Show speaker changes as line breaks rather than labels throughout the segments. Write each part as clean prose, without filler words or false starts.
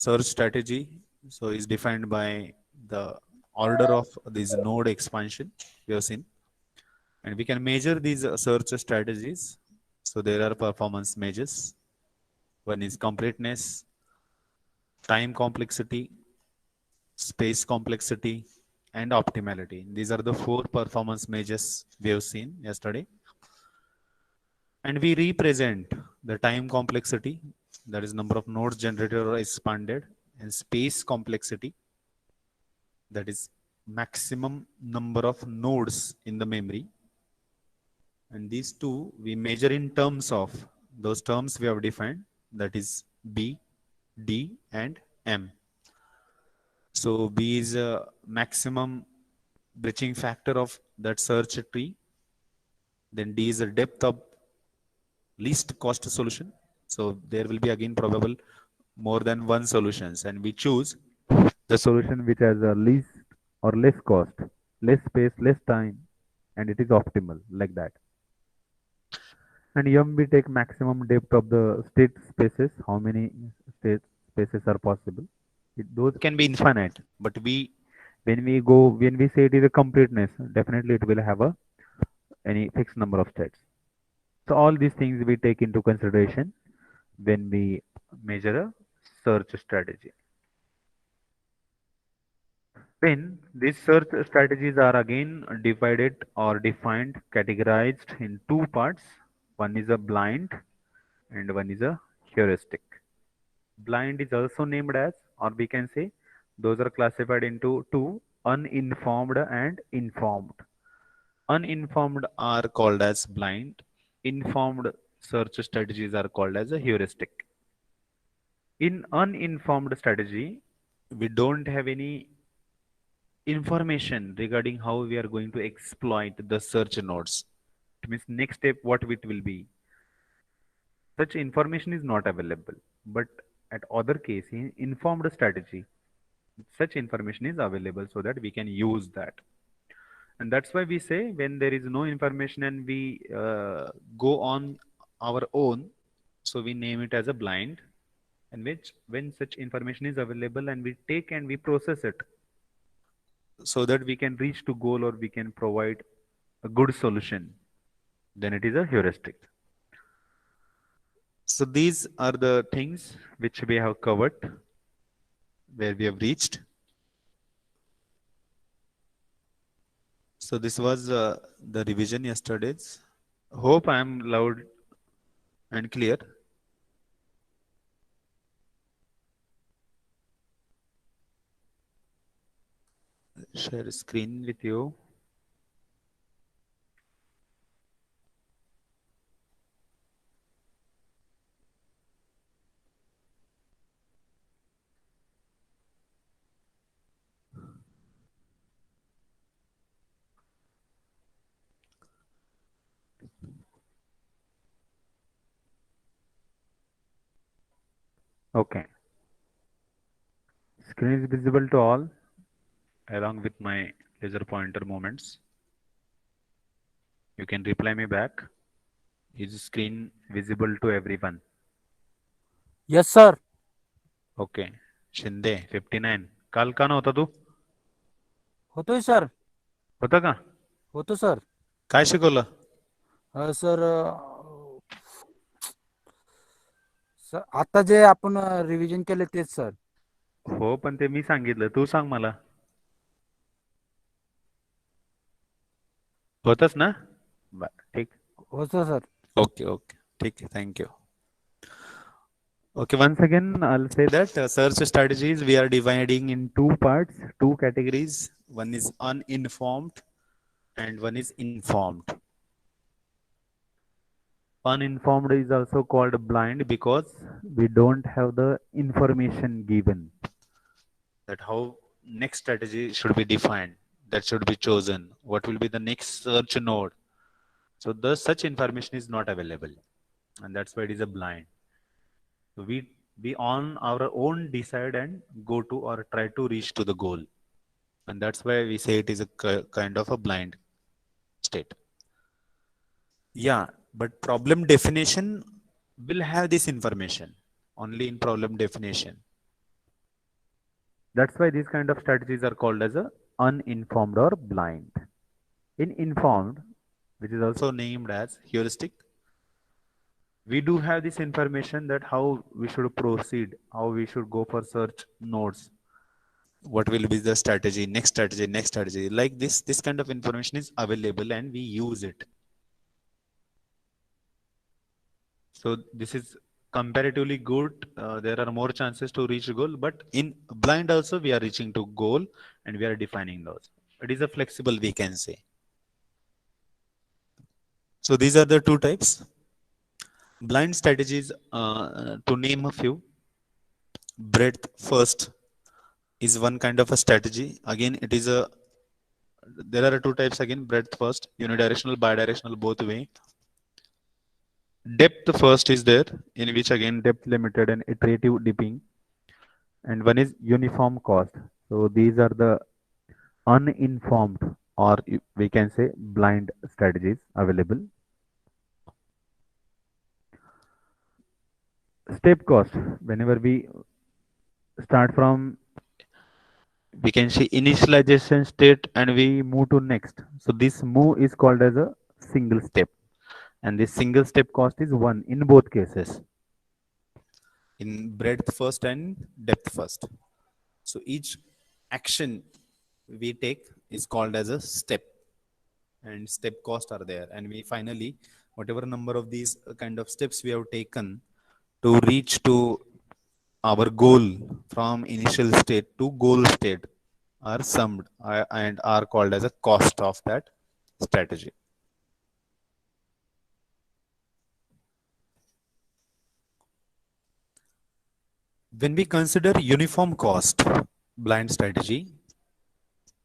search strategy so is defined by the order of this node expansion we have seen, and we can measure these search strategies. So there are performance measures. One is completeness, time complexity, space complexity, and optimality. These are the four performance measures we have seen yesterday. And we represent the time complexity, that is number of nodes generated or expanded, and space complexity, that is maximum number of nodes in the memory. And these two we measure in terms of those terms we have defined, that is B, D, and M. So B is a maximum breaching factor of that search tree. Then D is the depth of least cost solution. So there will be again probable more than one solutions, and we choose the solution which has a least or less cost, less space, less time, and it is optimal like that. And M we take maximum depth of the state spaces. How many state spaces are possible? Those can be infinite, but when we say it is a completeness, definitely it will have a any fixed number of states. So all these things we take into consideration when we measure a search strategy. When these search strategies are again divided or defined, categorized in two parts, one is a blind and one is a heuristic. Blind is also named as, or we can say, those are classified into two, uninformed and informed. Uninformed are called as blind. Informed search strategies are called as a heuristic. In uninformed strategy, we don't have any information regarding how we are going to exploit the search nodes. It means next step what it will be. Such information is not available. But at other case, in informed strategy, such information is available so that we can use that. And that's why we say when there is no information and we go on our own, so we name it as a blind, and which when such information is available and we take and we process it so that we can reach to goal or we can provide a good solution, then it is a heuristic. So these are the things which we have covered, where we have reached. So this was the revision yesterday's. Hope I am loud and clear. Share screen with you. Okay. Screen is visible to all along with my laser pointer movements. You can reply me back. Is screen visible to everyone?
Yes, sir.
Okay. Shinde 59. काल का नव्हता तू?
होतोय sir.
होता का?
होतो sir.
काय शिकवलं?
सर सर आता जे आपण रिव्हिजन केले तेच सर.
हो, पण ते मी सांगितलं. तू सांग मला. होतच ना? बरं, ठीक.
होतो सर.
Okay, okay. ठीक आहे. Thank you. Okay, once again, I'll say that search strategies we are dividing in two parts, two categories. One is uninformed and one is informed. Uninformed is also called blind because we don't have the information given that how next strategy should be defined, that should be chosen, what will be the next search node. So the such information is not available, and that's why it is a blind. So we on our own decide and go to or try to reach to the goal, and that's why we say it is a kind of a blind state. Yeah, but problem definition will have this information only in problem definition. That's why these kind of strategies are called as a uninformed or blind. In informed, which is also named as heuristic, we do have this information that how we should proceed, how we should go for search nodes, what will be the strategy, next strategy, next strategy. Like this kind of information is available and we use it. So this is comparatively good. There are more chances to reach goal, but in blind also we are reaching to goal and we are defining those. It is a flexible, we can say. So these are the two types. Blind strategies, to name a few, breadth first is one kind of a strategy. Again, it is a, there are two types again, breadth first, unidirectional, bidirectional, both way. Depth first is there, in which again depth limited and iterative dipping. And one is uniform cost. So these are the uninformed or we can say blind strategies available. Step cost, whenever we start from, we can say initialization state and we move to next. So this move is called as a single step, and this single step cost is one in both cases, in breadth first and depth first. So each action we take is called as a step, and step cost are there. And we finally, whatever number of these kind of steps we have taken to reach to our goal from initial state to goal state are summed and are called as a cost of that strategy. When we consider uniform cost blind strategy,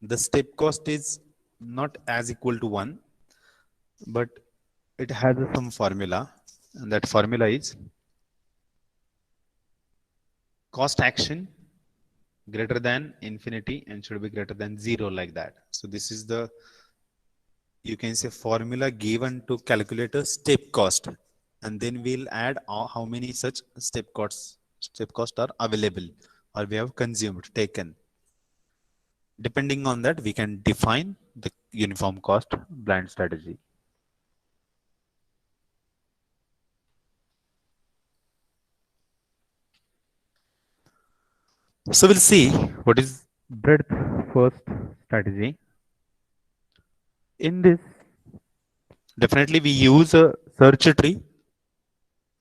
the step cost is not as equal to 1, but it has some formula, and that formula is cost action greater than infinity and should be greater than 0, like that. So this is the, you can say, formula given to calculate a step cost, and then we'll add how many such step costs are available or we have consumed, taken. Depending on that, we can define the uniform cost blind strategy. So we'll see what is breadth first strategy. In this, definitely we use a search tree.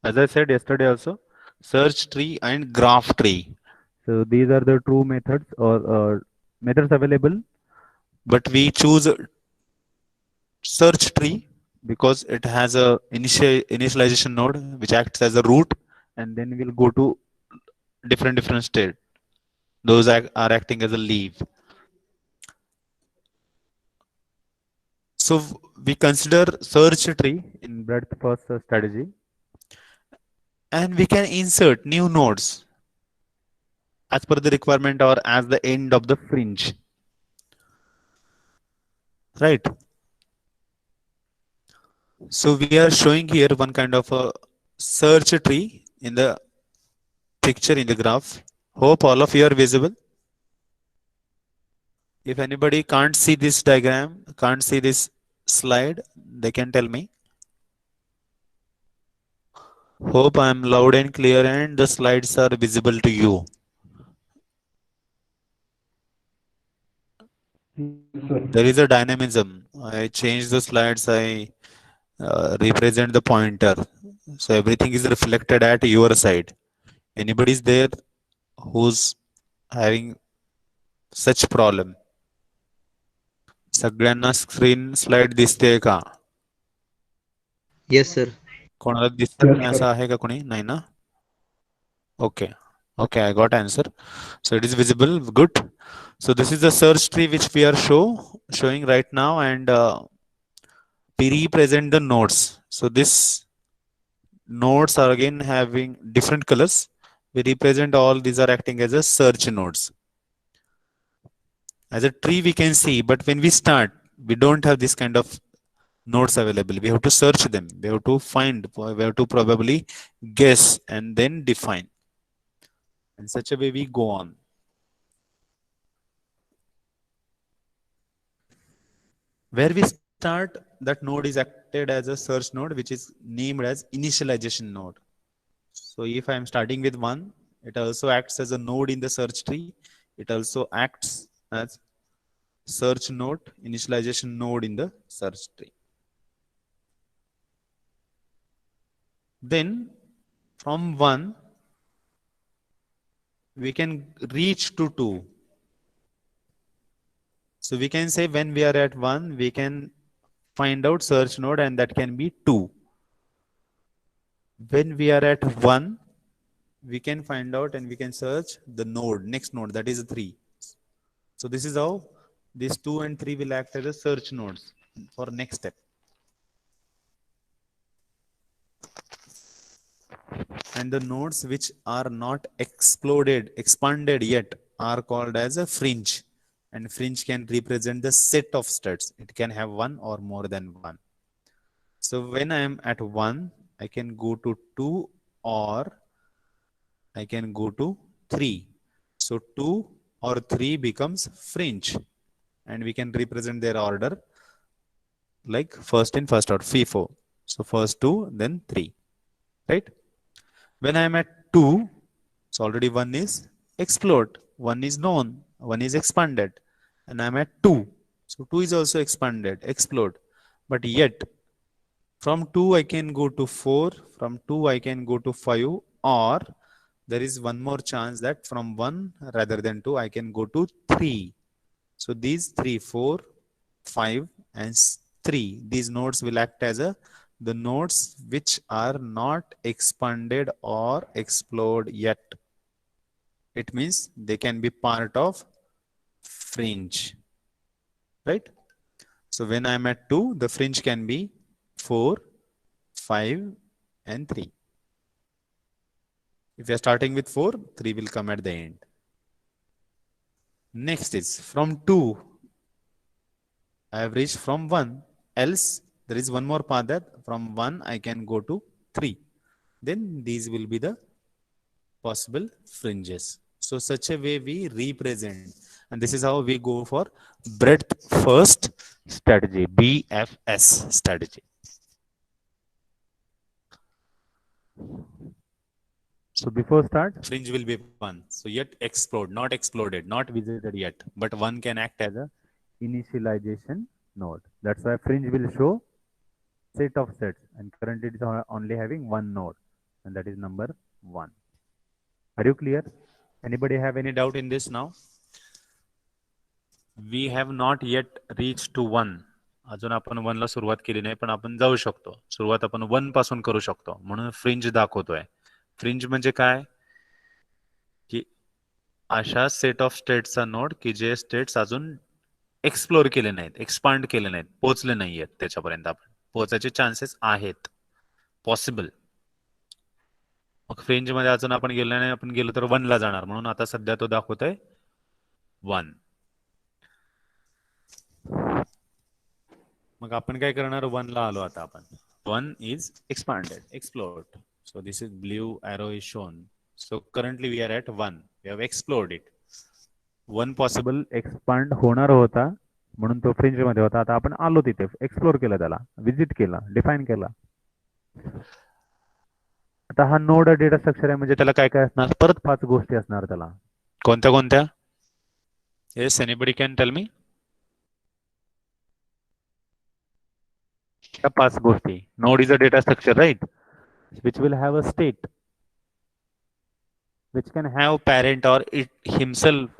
As I said yesterday also, search tree and graph tree. So these are the two methods or methods available, but we choose search tree because it has a initialization node which acts as a root, and then we'll go to different state. Those are acting as a leaf. So we consider search tree in breadth first strategy, and we can insert new nodes as per the requirement or as the end of the fringe, right? So we are showing here one kind of a search tree in the picture in the graph. Hope all of you are visible. If anybody can't see this diagram, can't see this slide, they can tell me. Hope I am loud and clear and the slides are visible to you. There is a dynamism. I change the slides, I represent the pointer. So everything is reflected at your side. Anybody is there who's having such problem? सगळ्यांना screen slide दिसते का?
Yes, sir.
कोणाला दिसत नाही असं आहे का कोणी? नाही ना? Okay. Okay, I got answer. So it is visible. Good. So this is the search tree which we are showing right now, and we represent the nodes. So this nodes are again having different colors. We represent all these are acting as a search nodes. As a tree we can see, but when we start, we don't have this kind of nodes available. We have to search them. We have to find, we have to probably guess and then define. In such a way we go on. Where we start, that node is acted as a search node, which is named as initialization node. So if I am starting with 1, it also acts as a node in the search tree. It also acts as search node, initialization node in the search tree. Then from 1, we can reach to 2. So we can say when we are at 1, we can find out search node, and that can be 2. When we are at 1, we can find out and we can search the node, next node, that is 3. So this is how these 2 and 3 will act as a search nodes for next step. And the nodes which are not expanded yet are called as a fringe. And fringe can represent the set of states. It can have one or more than one. So when I am at 1, I can go to 2 or I can go to 3. So 2 or 3 becomes fringe. And we can represent their order like first in, first out, FIFO. So first 2, then 3. Right? When I am at 2, so already 1 is explored, 1 is known, 1 is expanded, and I am at 2. So 2 is also expanded, explored. But yet, from 2 I can go to 4, from 2 I can go to 5, or there is one more chance that from 1 rather than 2 I can go to 3. So these 3, 4, 5, and 3, these nodes will act as the nodes which are not expanded or explored yet. It means they can be part of fringe, right? So when I'm at 2, the fringe can be 4, 5, and 3. If you're starting with 4, 3 will come at the end. Next is from 2, I have reached from 1. Else, there is one more path that from 1 I can go to 3. Then these will be the possible fringes. So such a way we represent. And this is how we go for breadth first strategy, BFS strategy. So before start, fringe will be 1. So yet explode, not exploded, not visited yet. But 1 can act as a initialization node. That's why fringe will show set of sets. And currently it is only having one node. And that is number 1. Are you clear? Anybody have any doubt in this now? We have not yet reached to 1. अजून आपण 1 ला सुरुवात केली नाही, पण आपण जाऊ शकतो. सुरुवात आपण 1 पासून करू शकतो. म्हणून फ्रिंज दाखवतोय. फ्रिंज म्हणजे काय? की अशा सेट ऑफ स्टेट्सचा नोड की जे स्टेट्स अजून एक्सप्लोर केले नाहीत, एक्सपांड केले नाहीत, पोहोचले नाहीयेत त्याच्यापर्यंत. आपण पोहोचायचे चान्सेस आहेत, पॉसिबल. मग फ्रेंज मध्ये अजून आपण गेलो नाही, आपण गेलो तर 1 ला जाणार. म्हणून आता सध्या तो दाखवतोय 1. मग आपण काय करणार? 1 ला आलो आता आपण. 1 is expanded, explored. So this is blue arrow is shown. So currently we are at 1. We have explored it. 1 possible expand होणार होता, म्हणून तो फ्रिंज मध्ये होता. आता आपण आलो तिथे, एक्सप्लोर केलं, त्याला विजिट केला, डिफाईन केला. आता हा नोड डेटा स्ट्रक्चर आहे, म्हणजे त्याला काय काय असणार? परत 5 गोष्टी असणार त्याला. कोणत्या कोणत्या? Yes, anybody can tell me. त्या 5 गोष्टी. Node is a data structure, right, which will have a state, which can have parent, or it himself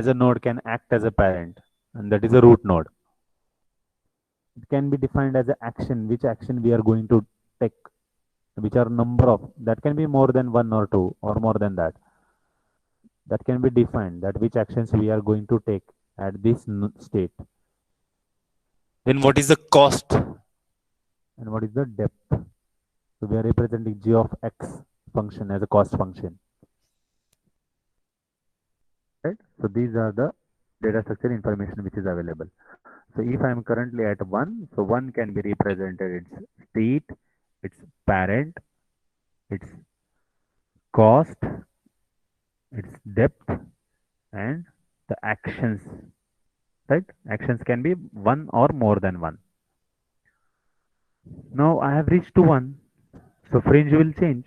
as a node can act as a parent, and that is a root node. It can be defined as an action, which action we are going to take, which are number of, that can be more than 1 or 2 or more than that. That can be defined, that which actions we are going to take at this state. Then what is the cost and what is the depth? So we are representing g of x function as a cost function, right? So these are the data structure information which is available. So if I am currently at 1, so 1 can be represented its state, its parent, its cost, its depth, and the actions
right? Actions can be one or more than one. Now I have reached to 1, so fringe will change.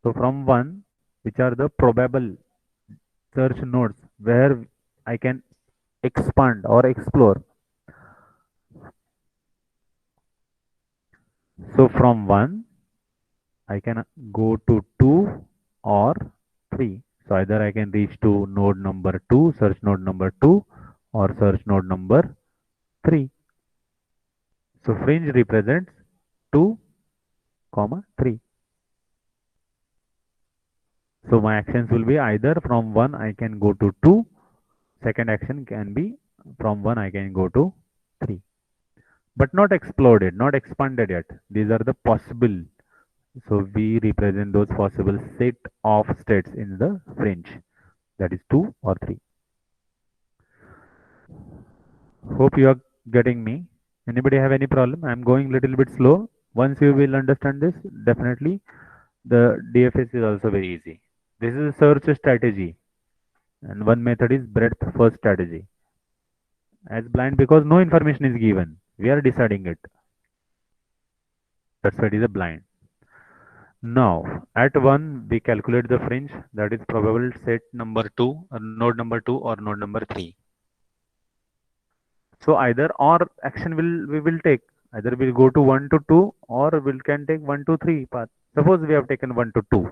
So from 1, which are the probable search nodes where I can expand or explore. So from 1, I can go to 2 or 3. So either I can reach to node number 2, search node number 2, or search node number 3. So fringe represents 2, 3. So my actions will be either from 1 I can go to 2, second action can be from 1 I can go to 3. But not exploded, not expanded yet. These are the possible. So we represent those possible set of states in the fringe. That is 2 or 3. Hope you are getting me. Anybody have any problem? I'm going little bit slow. Once you will understand this, definitely the DFS is also very easy. This is a search strategy, and one method is breadth first strategy. As blind because no information is given, we are deciding it. That's why it is a blind. Now, at 1, we calculate the fringe, that is probable set number 2, or node number 2 or node number 3. So either or action we will take. Either we'll go to 1 to 2 or we can take 1 to 3 path. Suppose we have taken 1 to 2.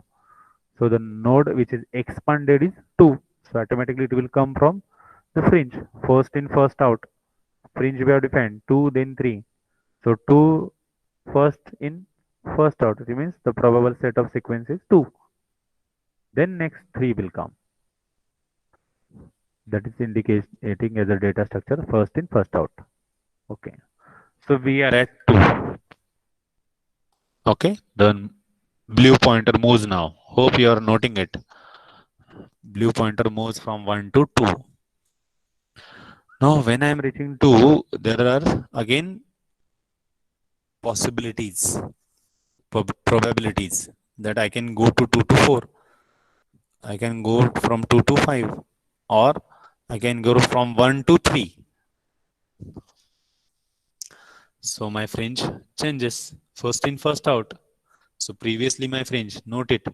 So the node which is expanded is 2. So automatically it will come from the fringe. First in, first out. Fringe we have defined 2, then 3. So 2 first in, first out. It means the probable set of sequence is 2. Then next 3 will come. That is indicating as a data structure first in, first out. Okay. So we are at 2.
Okay, the blue pointer moves now. Hope you are noting it. Blue pointer moves from 1 to 2. Now, when I am reaching 2, there are again possibilities, probabilities that I can go to 2 to 4. I can go from 2 to 5, or I can go from 1 to 3. So my fringe changes first in, first out. So previously my fringe, note it,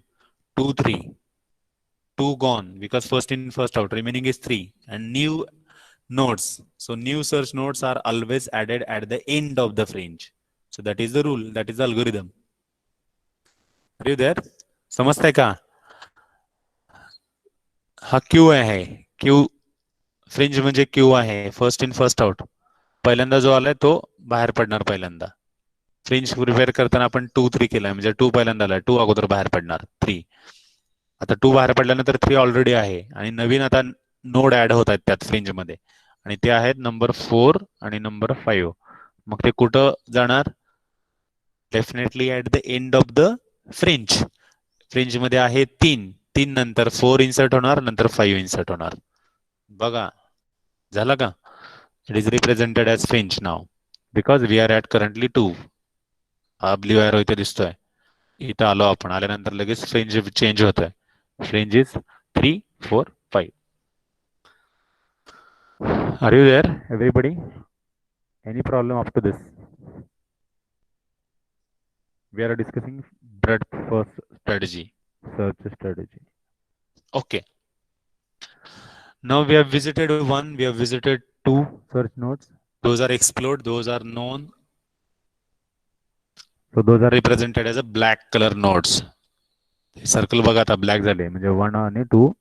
2, 3, 2 gone because first in, first out, remaining is 3, and new nodes. So new search nodes are always added at the end of the fringe. So that is the rule, that is the algorithm. Are you there? समजताय का? हा Q आहे, Q fringe म्हणजे Q आहे, first in first out. पहिल्यांदा जो आलाय तो बाहेर पडणार पहिल्यांदा. फ्रिंज प्रिपेअर करताना आपण 2, 3 केलाय, म्हणजे 2 पहिल्यांदा आलाय, 2 अगोदर बाहेर पडणार, 3. आता 2 बाहेर पडल्यानंतर 3 ऑलरेडी आहे, आणि नवीन आता नोड ऍड होत आहेत त्यात फ्रिंज मध्ये, आणि ते आहेत नंबर 4 आणि नंबर 5. मग ते कुठं जाणार? Definitely at the end of the fringe. Fringe मध्ये आहे 3, 3 नंतर 4 इन्सर्ट होणार, नंतर 5 इन्सर्ट होणार. बघा झालं का? It is represented as fringe now because we are at currently 2. हा ब्ल्यू एरो इथे दिसतोय, इथं आलो आपण, आल्यानंतर लगेच फ्रिंज चेंज होतोय. Fringe is 3, 4, 5. Are you there, everybody? Any problem up to this? We are discussing breadth first strategy, search strategy. Okay. Now we have visited 1, we have visited 2 search nodes. Those are explored, those are known. So those are represented as a black color nodes. Circle बघा आता black झाले, म्हणजे 1 आणि 2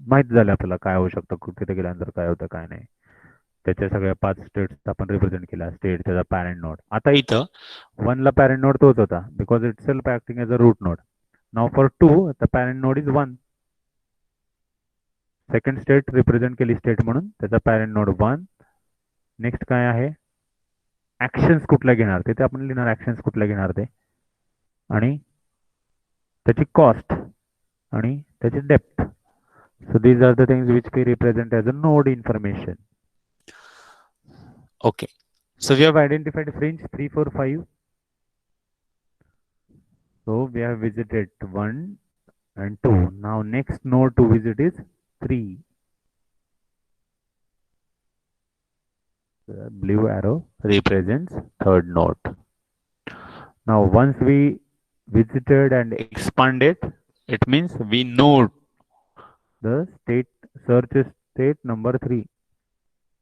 माहित झाले आपल्याला काय होऊ शकतं, कुठे गेल्यानंतर काय होतं काय नाही. त्याच्या सगळ्या 5 स्टेट्स आपण रिप्रेझेंट केला. स्टेट त्याचा पॅरेंट नोड. आता इथं 1 ला पॅरेंट नोड तोच होता because itself acting as a root node. Now for 2 the parent node is 1. Second state represent केली स्टेट म्हणून, त्याचा पॅरेंट नोड 1. नेक्स्ट काय आहे? ऍक्शन्स कुठल्या घेणार ते आपण लिहिणार, ऍक्शन्स कुठल्या घेणार ते, आणि त्याची कॉस्ट आणि त्याची depth. So these are the things which we represent as a node information. Okay. So we have identified fringe 3, 4, 5. So we have visited 1 and 2. Now next node to visit is 3.
The blue arrow represents third node. Now, once we visited and expanded, it means we know the state search state number 3.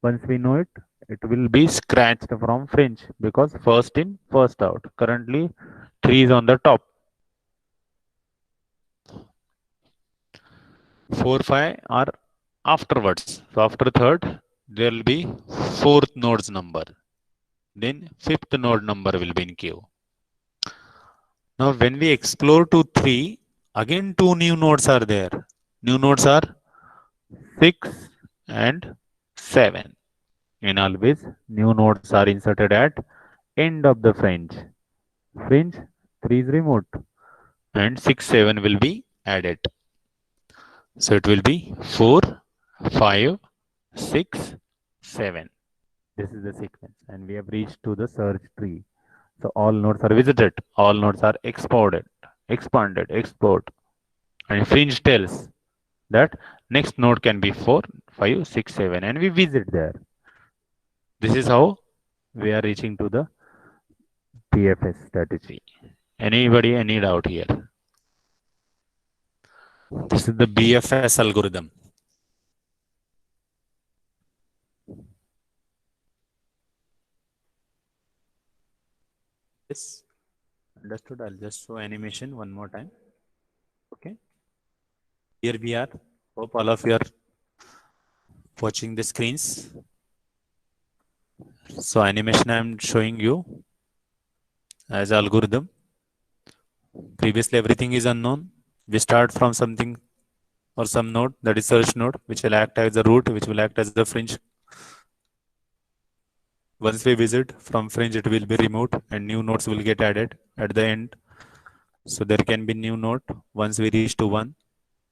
Once we know it, it will be scratched from fringe because first in, first out. Currently, 3 is on the top. 4, 5 are afterwards. So after third, there will be fourth node's number. Then fifth node number will be in queue. Now when we explore to 3, again 2 new nodes are there. New nodes are 6 and 7. And always new nodes are inserted at end of the fringe. Fringe 3 is removed and 6, 7 will be added. So it will be 4, 5, 6, 7. This is the sequence and we have reached to the search tree. So all nodes are visited, all nodes are expanded, export. And fringe tells that next node can be 4, 5, 6, 7 and we visit there. This is how we are reaching to the BFS strategy. Anybody, any doubt here? This is the BFS algorithm. Yes, understood. I'll just show animation one more time. Okay. Here we are. Hope all of you are watching the screens. So animation I'm showing you as algorithm. Previously everything is unknown. We start from something or some node, that is search node, which will act as the root, which will act as the fringe. Once we visit from fringe, it will be removed and new nodes will get added at the end. So there can be new node once we reach to 1.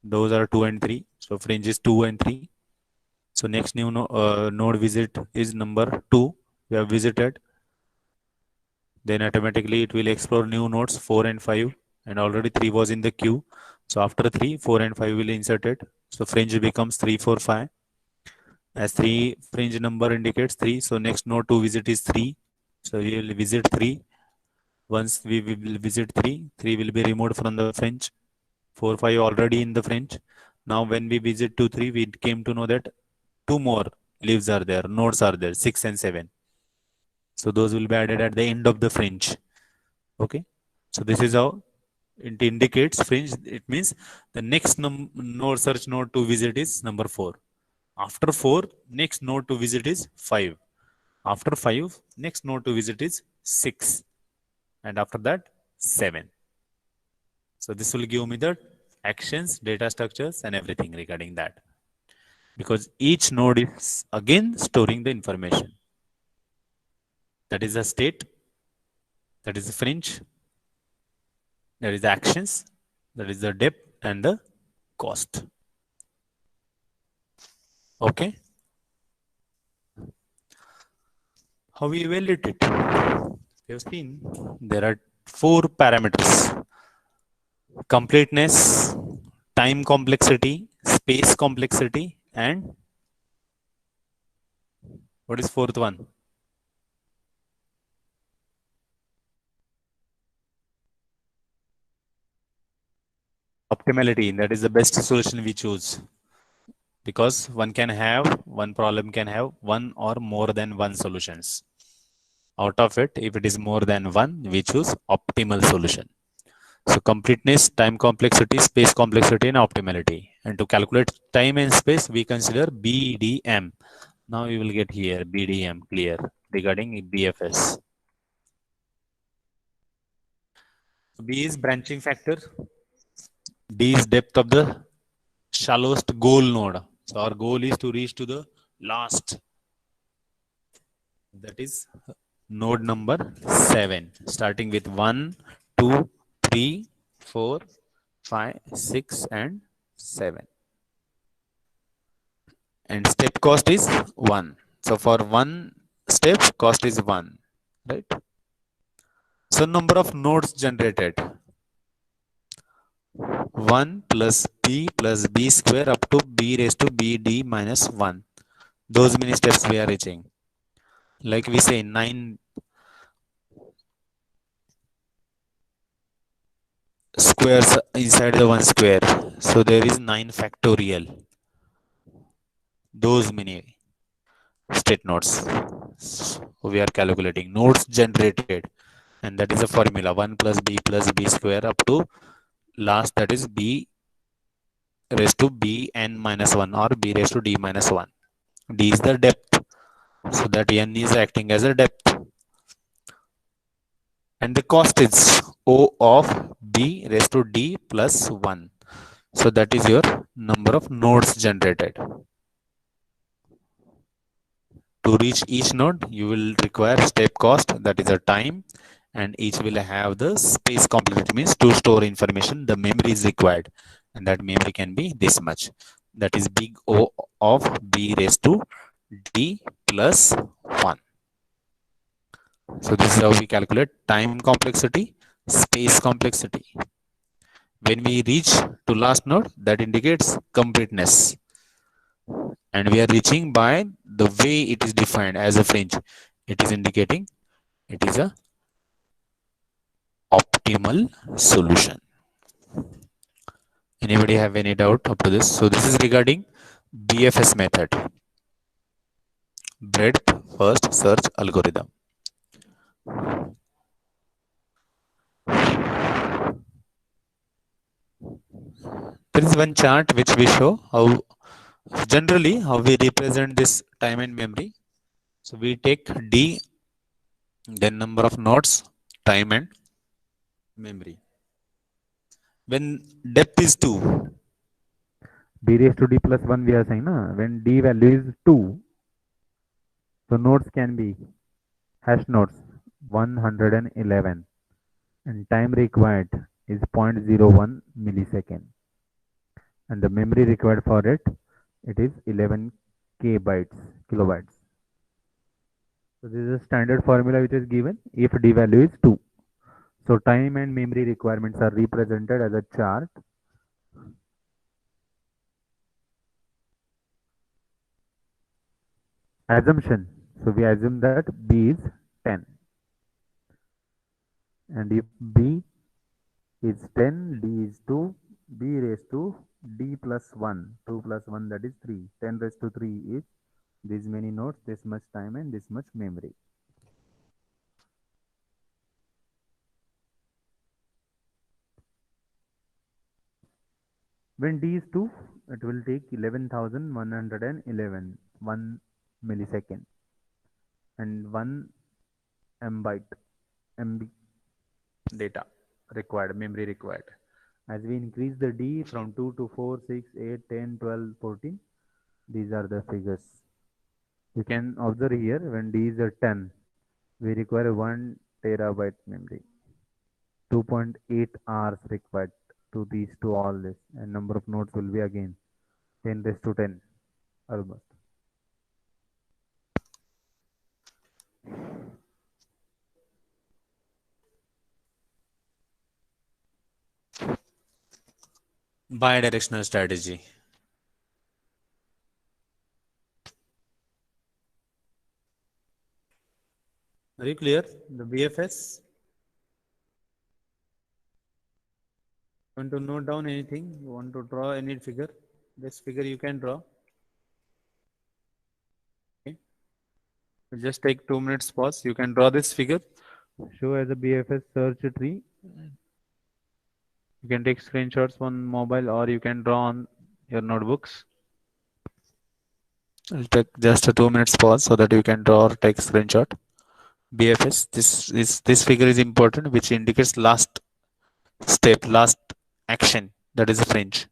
Those are 2 and 3. So fringe is 2 and 3. So next new node visit is number 2. We have visited. Then automatically it will explore new nodes 4 and 5. And already 3 was in the queue. So after 3, 4 and 5 will inserted. So fringe becomes 3, 4, 5. As 3 fringe number indicates 3. So next node to visit is 3. So we will visit 3. Once we will visit 3, 3 will be removed from the fringe. 4, 5 already in the fringe. Now when we visit to 3, we came to know that 2 more leaves are there, nodes are there, 6 and 7. So those will be added at the end of the fringe. Okay. So this is how it indicates fringe. It means the next node search node to visit is number 4. After 4, next node to visit is 5. After 5, next node to visit is 6. And after that, 7. So this will give me the actions, data structures, and everything regarding that. Because each node is again storing the information. That is the state, that is the fringe, that is the actions, that is the depth and the cost. Okay. How we evaluate it? We have seen there are 4 parameters: completeness, time complexity, space complexity, and what is 4th one? Optimality. That is the best solution we choose. Because one problem can have one or more than one solutions. Out of it, if it is more than one, we choose optimal solution. So completeness, time complexity, space complexity, and optimality. And to calculate time and space, we consider BDM. Now we will get here BDM clear regarding BFS. B is branching factor. D is depth of the shallowest goal node. So our goal is to reach to the last. That is node number 7, starting with 1, 2, 3, 4, 5, 6, and 7. And step cost is 1. So for one step, cost is 1, right? So number of nodes generated: 1 plus b square up to b raised to bd minus 1. Those many steps we are reaching.
like we say 9 squares inside the one square. So there is 9 factorial. Those many state nodes. So we are calculating nodes generated, and that is a formula 1 plus b square up to last, that is b raised to b n minus 1 or b raised to d minus 1. D is the depth, so that n is acting as a depth, and the cost is O of b raised to d plus 1. So that is your number of nodes generated. To reach each node, you will require step cost, that is a time, and each will have the space complexity, means to store information, the memory is required, and that memory can be this much. That is big O of b raised to d plus 1. So this is how we calculate time complexity, space complexity. When we reach to last node, that indicates completeness, and we are reaching by the way it is defined as a fringe. It is indicating it is a optimal solution. Anybody have any doubt up to this? So this is regarding BFS method, breadth first search algorithm. There is one chart which we show how generally how we represent this time and memory. So we take D, then number of nodes, time and memory. When depth is 2,
b raised to d plus 1 we are saying, na? When d value is 2, so nodes can be hash nodes 111, and time required is 0.01 millisecond, and the memory required for it is 11 kilobytes. So this is a standard formula which is given if d value is 2. So time and memory requirements are represented as a chart. Assumption. So we assume that b is 10. And if b is 10, d is 2, b raised to d plus 1, 2 plus 1, that is 3. 10 raised to 3 is these many nodes, this much time and this much memory. When d is 2, it will take 11,111 1 millisecond and 1 MB data required, memory required. As we increase the d from 2 to 4, 6, 8, 10, 12, 14, these are the figures. You can observe here when d is at 10, we require 1 terabyte memory. 2.8 hours required to reach to all this, and number of nodes will be again 10 raised to 10 almost.
bidirectional strategy. Are you clear? The BFS. Want to note down anything? You want to draw any figure? This figure you can draw. Okay. We'll just take 2 minutes pause. You can draw this figure.
Show as a BFS search tree.
You can take screenshots on mobile or you can draw on your notebooks. I'll take just a 2 minutes pause so that you can draw or take screenshot. BFS. This figure is important, which indicates last step, last action. That is a fringe.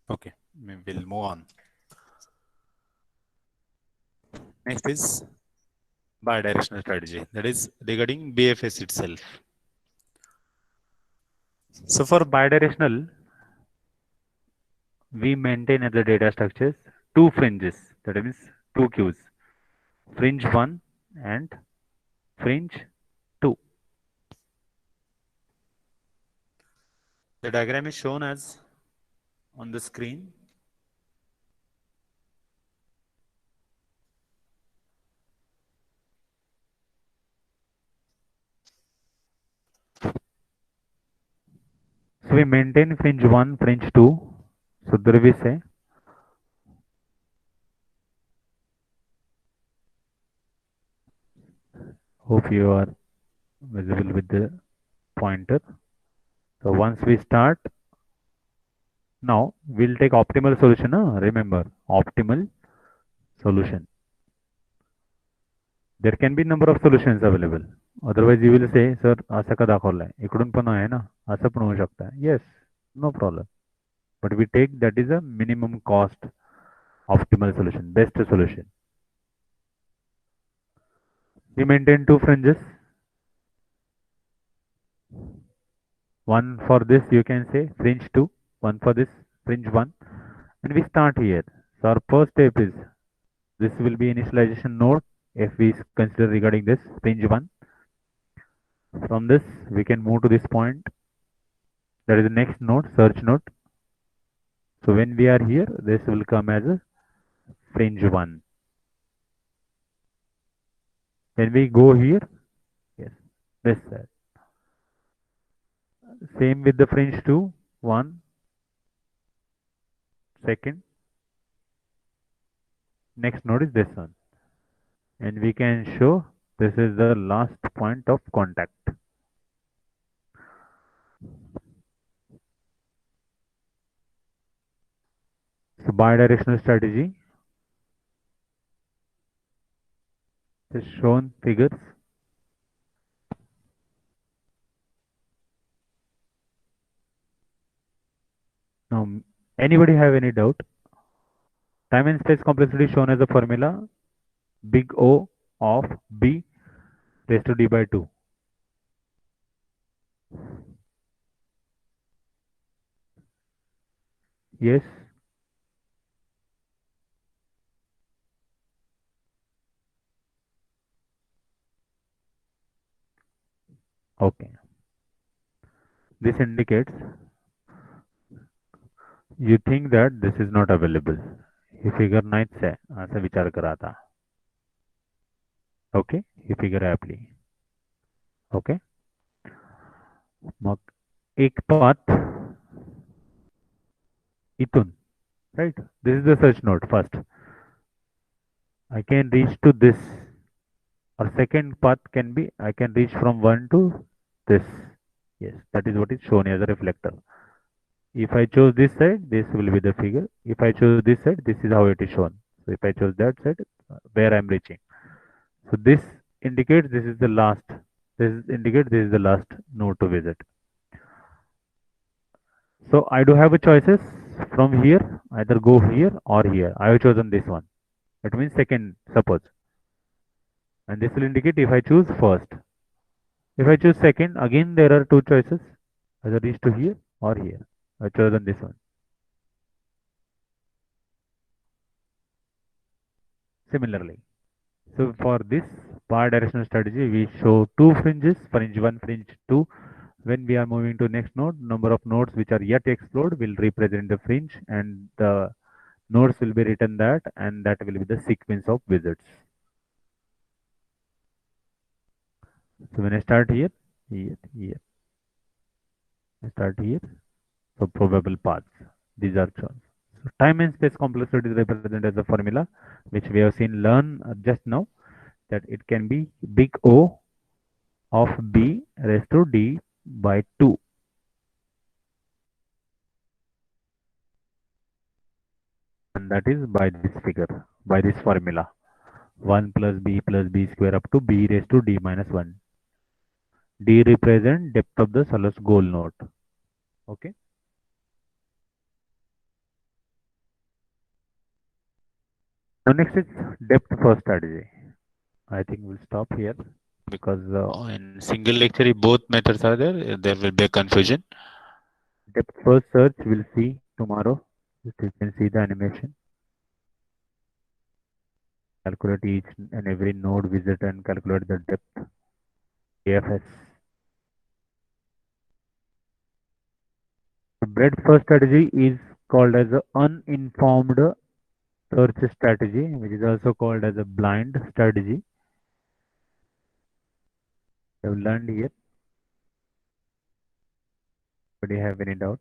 Okay, we'll move on. Next is bidirectional strategy, that is regarding BFS itself.
So for bidirectional, we maintain at the data structures two fringes, that means two queues, fringe 1 and fringe 2.
The diagram is shown as on the screen.
So we maintain fringe 1, fringe 2. So there we say hope you are visible with the pointer. So once we start, now we'll take optimal solution. Remember, optimal solution. There can be number of solutions available. Otherwise you will say, sir, असं का दाखवलंय इकडून पण आहे ना, असं पण होऊ शकतं. Yes, no problem. But we take that is a minimum cost optimal solution, best solution. We maintain two fringes. One for this you can say fringe 2, one for this fringe 1, and we start here. So our first step is this will be initialization node if we consider regarding this range 1. From this we can move to this point, that is the next node, search node. So when we are here, this will come as a fringe 1. When we go here, yes, this side. Same with the fringe 2, 1, second. Next node is this one. And we can show this is the last point of contact. So bidirectional strategy is shown figures. Now, anybody have any doubt? Time and space complexity shown as a formula big O of B raised to D by 2. Yes. Okay. This indicates you think that this is not available. He figure नाहीच आहे असा विचार करा आता. Okay, ही figure आहे आपली. Okay, मग एक path इथून, right? This is the search node first. I can reach to this, or second path can be I can reach from 1 to this. Yes, that is what is shown as a reflector. If I chose this side, this will be the figure. If I chose this side, this is how it is shown. So if I chose that side, where I am reaching. So this indicates this is the last. This indicates this is the last node to visit. So I do have a choices from here, either go here or here. I have chosen this one. It means second, suppose. And this will indicate if I choose first. If I choose second, again there are two choices, either reach to here or here. I have chosen this one. Similarly, so for this bidirectional strategy, we show two fringes, fringe 1, fringe 2. When we are moving to next node, number of nodes which are yet explored will represent the fringe, and the nodes will be written that, and that will be the sequence of visits. So when I start here, here, I start here. So probable paths, these are chosen. So time and space complexity is represented as a formula, which we have seen learn just now, that it can be big O of B raised to D by 2. And that is by this figure, by this formula. 1 plus B square up to B raised to D minus 1. D represent depth of the Solos goal node. Okay. Now next is depth first strategy. I think we'll stop here because
in single lecture, if both methods are there, there will be a confusion.
Depth first search we'll see tomorrow. You can see the animation. Calculate each and every node visit and calculate the depth. AFS. The breadth first strategy is called as an uninformed search strategy, which is also called as a blind strategy. You have learned here. Do you have any doubt?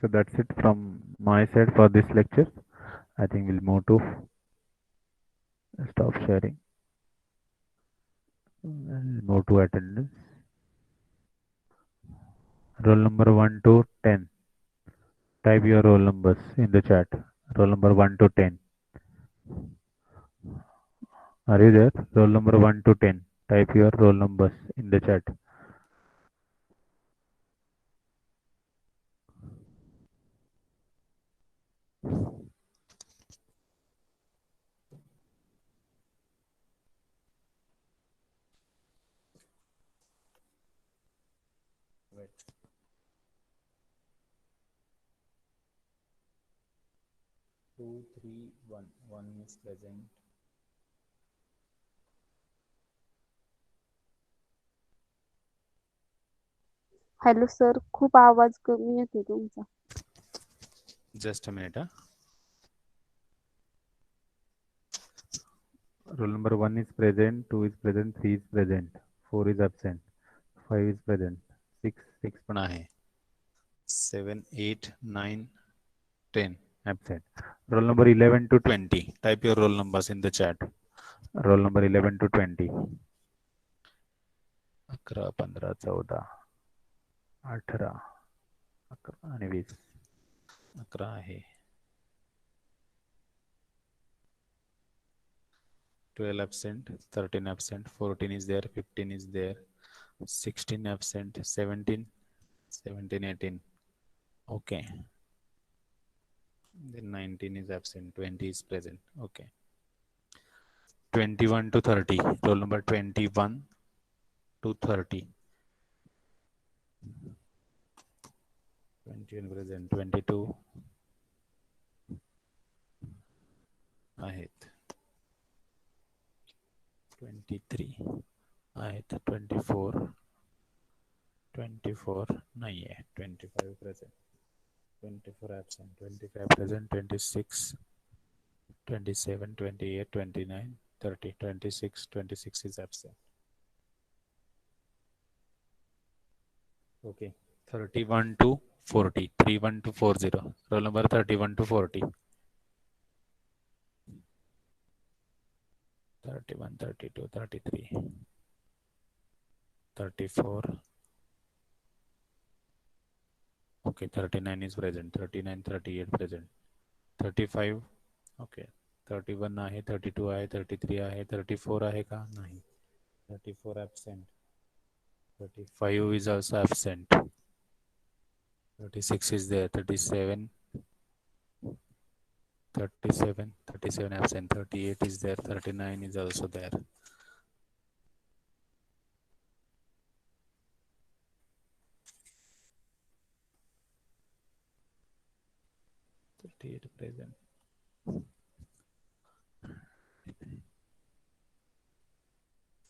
So that's it from my side for this lecture. I think we'll move to stop sharing. Move to attendance. Roll number 1 to 10. Type your roll numbers in the chat. Roll number 1 to 10. Are you there? Roll number 1 to 10. Type your roll numbers in the chat.
2, 3, 1. 1 is present.
Hello sir, खूप आवाज कमी येतो तुमचा.
Just a minute.
Roll number 1 is present, 2 is present, 3 is present, 4 is absent, 5 is present, 6
पण आहे. 7, 8, 9, 10.
absent. Roll number 11 to
20. Type your roll numbers in the chat.
roll number 11 to 20.
11, 15, 14,
18, 11 आणि 20.
11 आहे. 12 absent, 13 absent, 14 is there, 15 is there, 16 absent, 17, 18. Okay. Then 19 is absent, 20 is present. Okay. 21 to 30. Roll number 21 to 30. 21 present, 22 आहेत. 23 आहेत. 24 नाही आहे. 25 present, 24 absent, 25 present, 26, 27, 28, 29, 30, 26 is absent. Okay. 31 to 40. 31 to 40. Roll number 31 to 40. 31, 32, 33, 34. Okay, 39 is present. 39, 38 present. 35. Okay. 31 आहे, 32 आहे, 33 आहे, 34 आहे का? नाही. 34 absent. 35 is also absent. 36 is there. 37 absent. 38 is there. 39 is also there. 38 present.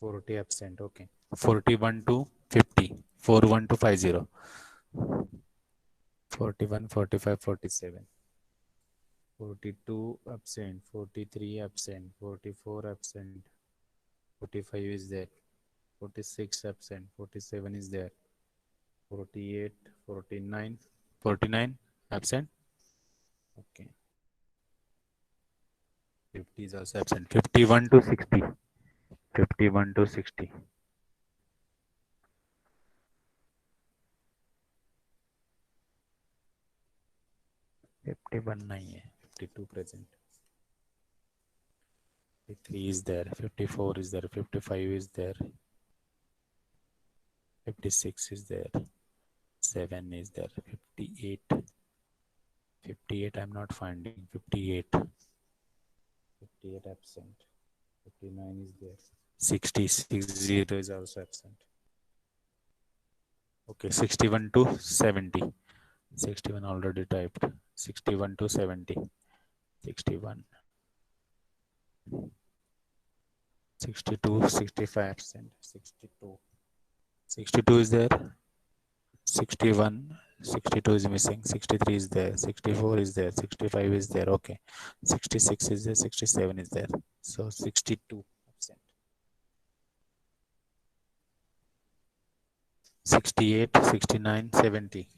40 absent. Okay. 41 to 50. 41 to 50. 41, 45, 47. 42 absent. 43 absent. 44 absent. 45 is there. 46 absent. 47 is there. 48, 49 absent. Okay. 50 is also absent. 51 to 60. 51 to 60. 51 नहीं है. 52 present. 53 is there. 54 is there. 55 is there. 56 is there. 7 is there. 58. 58 I'm not finding. 58. 58 absent. 59 is there. 60 is also absent. Okay, 61 to 70. 61 already typed. 61 to 70. 61. 62, 65 absent. 62. 62 is there. 61. 62 is missing. 63 is there. 64 is there. 65 is there. Okay. 66 is there. 67 is there. So 62 absent. 68, 69, 70.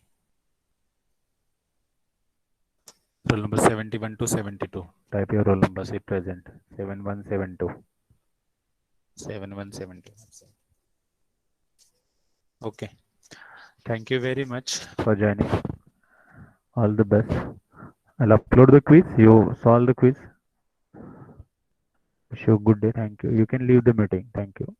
Roll number 71 to 72.
Type your roll number, say present. 7172.
7172. Okay. Thank you very much
for joining. All the best. I'll upload the quiz. You solve the quiz. Wish you a good day. Thank you. You can leave the meeting. Thank you.